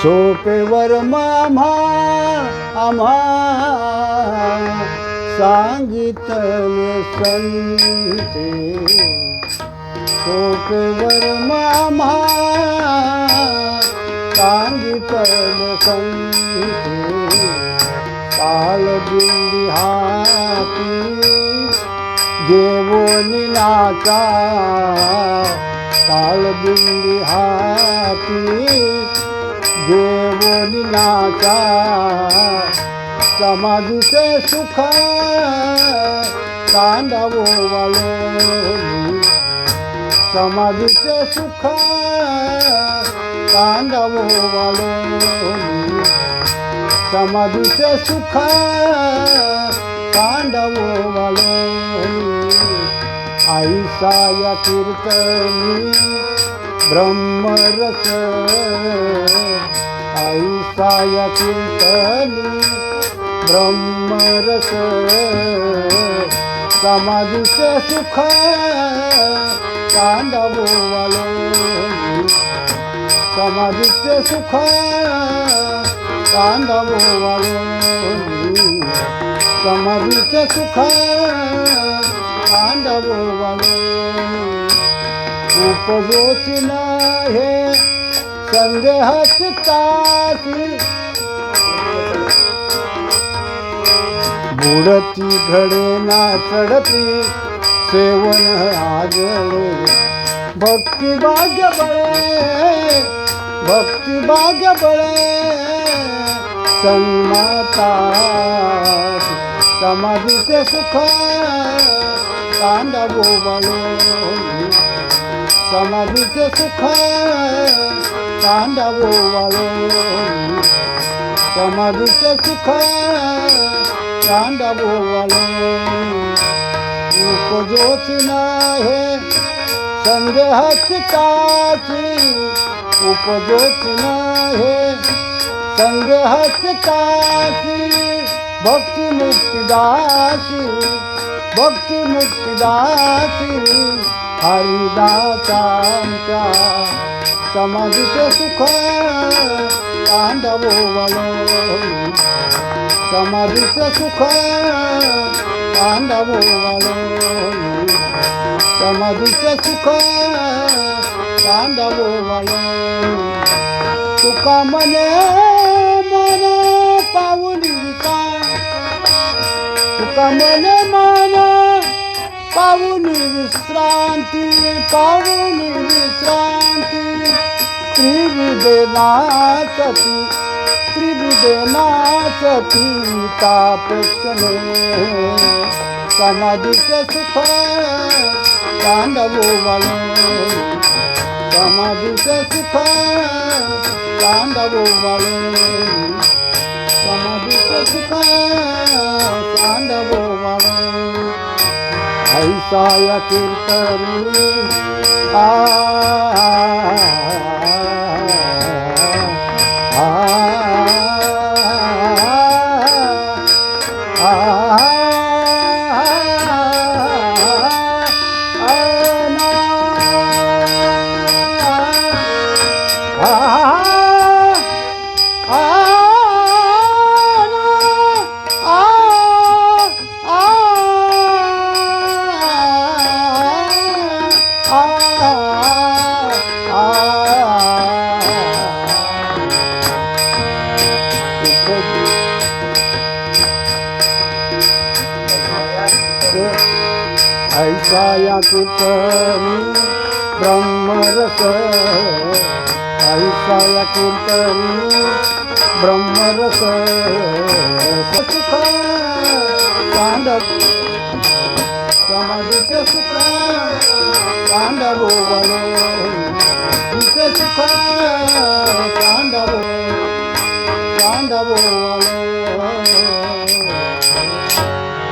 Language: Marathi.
सोपेवर आम्हा सांगितले संते, सोपेवर आम्हा सांगितले संते, काळबिंदी हाती घेऊन नाचा, काळबिंदी हाती घेऊन नाचा, समाधीचे सुख कांदावो वालोनी, समाधीचे सुख कांदावो वालोनी, समाधीचे सुख कांदावो वालोनी, ऐसा या कीर्तनी ब्रह्मरस, ऐसा या कीर्तनी ब्रह्मरस, समाधीचे सुख कांदावो वालोनी, समाधीचे सुख कांदावो वालोनी, समाधीचे सुख कांदावो वालोनी, उपजोची हे संदेहच तासी, बुडती घडे ना चढती सेवन आजळे, भक्ती भाग्य बळे, भक्ती भाग्य बळे, सन्माता समाधीचे सुख कांदावो वालोनी, समाधीचे सुख कांदावो वालोनी, समाधीचे सुख कांदावो वालोनी, उपजोच हे संदेहच ताची, उपजोच हे संदेहच ताची, भक्ती मुक्तिदासी, भक्ती मुक्तिदासी, हरिदासांच्या समाधीचे सुख कांदावो वालोनी, समाधीचे सुख कांदावो वालोनी, समाधीचे सुख कांदावो वालोनी, तुका मने मन पावली विश्रांती, तुका मने मन पावली विश्रांती, पावली विश्रांती, त्रिविधे नाचती, त्रिविधे नाचती तापेक्षणे, समाधीचे सुख कांदावो वालोनी, समाधीचे सुख कांदावो वालोनी, समाधीचे सुख कांदावो वालोनी, ऐसा या कीर्तनी ऐसा या कीर्तनी ब्रह्मरस, ऐसा या कीर्तनी ब्रह्मरस, सुख कांदावो, समाधीचे सुख कांदावो वालोनी, सुख कांदावो, कांदावो